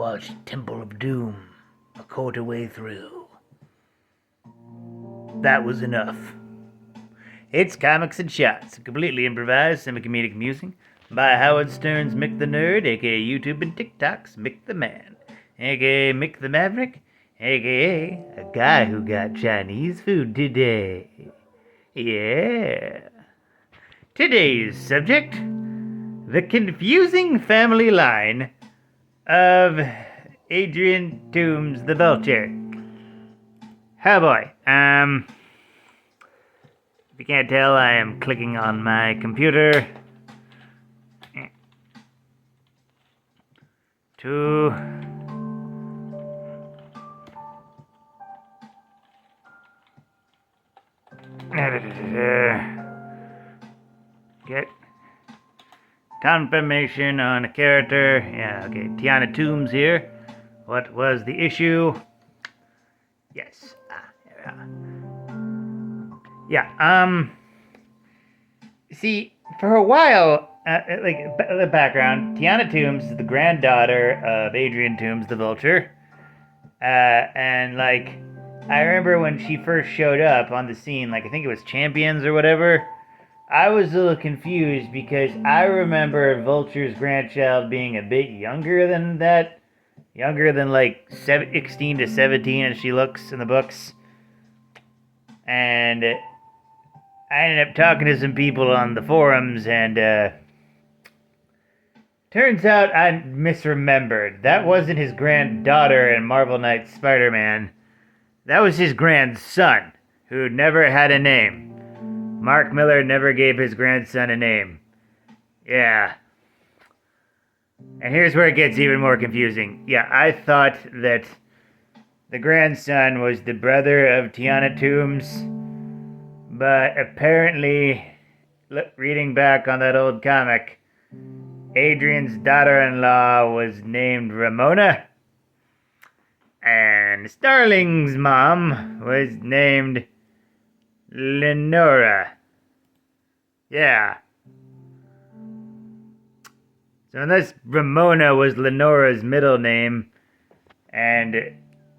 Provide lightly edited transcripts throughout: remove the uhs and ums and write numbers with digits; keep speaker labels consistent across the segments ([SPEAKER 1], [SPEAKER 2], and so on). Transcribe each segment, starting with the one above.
[SPEAKER 1] watched Temple of Doom a quarter way through. That was enough. It's Comics and Shots, completely improvised, semi-comedic musing by Howard Stern's Mick the Nerd, aka YouTube and TikTok's Mick the Man, aka Mick the Maverick, aka a guy who got Chinese food today. Yeah. Today's subject: the confusing family line of Adrian Toomes the Vulture. Oh boy. If you can't tell, I am clicking on my computer to get confirmation on a character. Yeah, okay. Tiana Toomes here. What was the issue? Yes. See, for a while, the background, Tiana Toomes is the granddaughter of Adrian Toomes the Vulture. And, I remember when she first showed up on the scene, I think it was Champions or whatever, I was a little confused because I remember Vulture's grandchild being a bit younger than that. Younger than, 16 to 17 as she looks in the books. And I ended up talking to some people on the forums, and turns out I misremembered. That wasn't his granddaughter in Marvel Knights Spider-Man. That was his grandson, who never had a name. Mark Miller never gave his grandson a name. Yeah. And here's where it gets even more confusing. Yeah, I thought that the grandson was the brother of Tiana Toomes, but apparently, reading back on that old comic, Adrian's daughter-in-law was named Ramona, and Starling's mom was named Lenora. Yeah. So unless Ramona was Lenora's middle name, and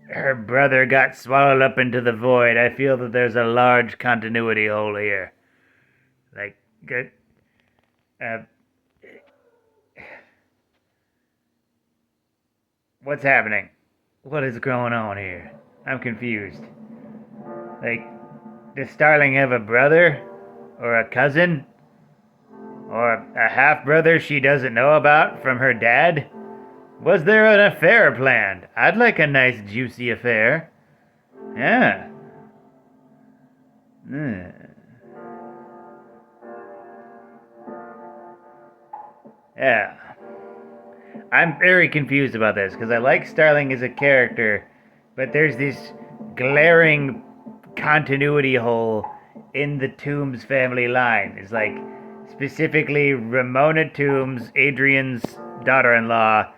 [SPEAKER 1] her brother got swallowed up into the void, I feel that there's a large continuity hole here. What's happening? What is going on here? I'm confused. Does Starling have a brother? Or a cousin? Or a half-brother she doesn't know about from her dad? Was there an affair planned? I'd like a nice, juicy affair. Yeah. Yeah. I'm very confused about this, because I like Starling as a character, but there's this glaring continuity hole in the Toomes family line. It's specifically Ramona Toomes, Adrian's daughter-in-law,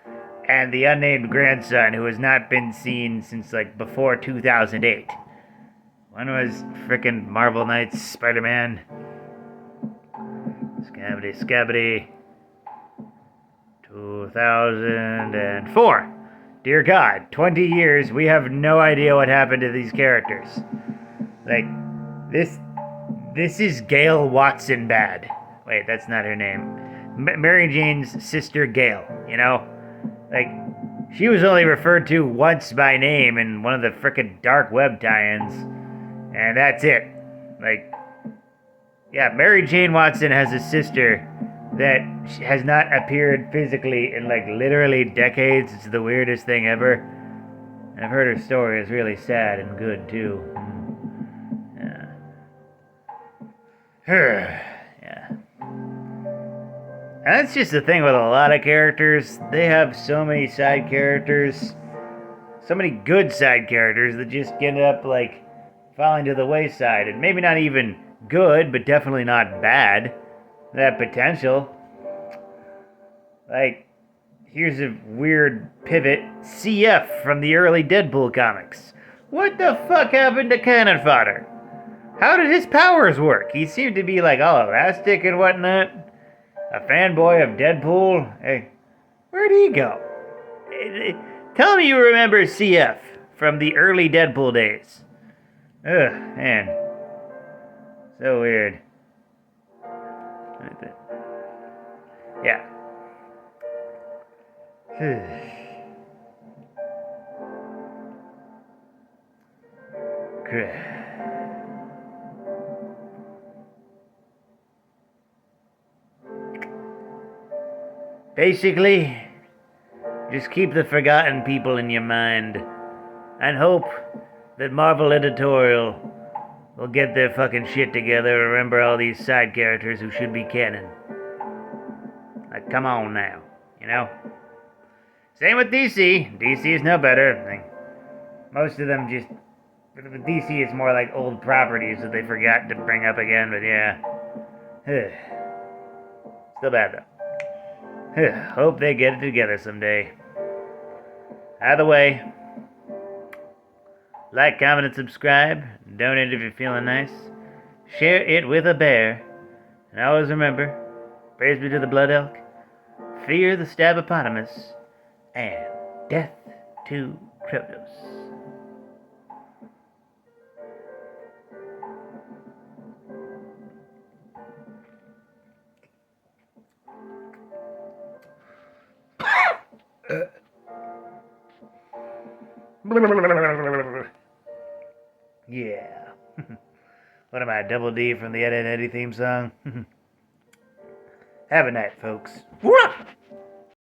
[SPEAKER 1] and the unnamed grandson who has not been seen since before 2008. When was frickin' Marvel Knights Spider-Man? Scabbity. 2004. Dear God, 20 years, we have no idea what happened to these characters. This is Gail Watson bad. Wait, that's not her name. Mary Jane's sister Gail, she was only referred to once by name in one of the frickin' dark web tie-ins, and that's it. Mary Jane Watson has a sister that has not appeared physically in literally decades. It's the weirdest thing ever. I've heard her story is really sad and good too. Yeah. And that's just the thing with a lot of characters. They have so many side characters, so many good side characters that just end up falling to the wayside. And maybe not even good, but definitely not bad. That potential. Here's a weird pivot. CF from the early Deadpool comics. What the fuck happened to Cannon Fodder? How did his powers work? He seemed to be all elastic and whatnot. A fanboy of Deadpool. Hey, where'd he go? Tell me you remember CF from the early Deadpool days. Ugh, man. So weird. Yeah. Basically, just keep the forgotten people in your mind and hope that Marvel Editorial will get their fucking shit together and remember all these side characters who should be canon. Like, come on now, you know? Same with DC. DC is no better. Like, most of them just... With DC, it's more like old properties that they forgot to bring up again, but yeah. Still bad, though. Hope they get it together someday. Either way, like, comment, and subscribe. Donate if you're feeling nice. Share it with a bear. And always remember, praise be to the blood elk, fear the stabopotamus, and death to Kronos. Yeah. What am I, Double D from the Ed and Eddie theme song? Have a night, folks.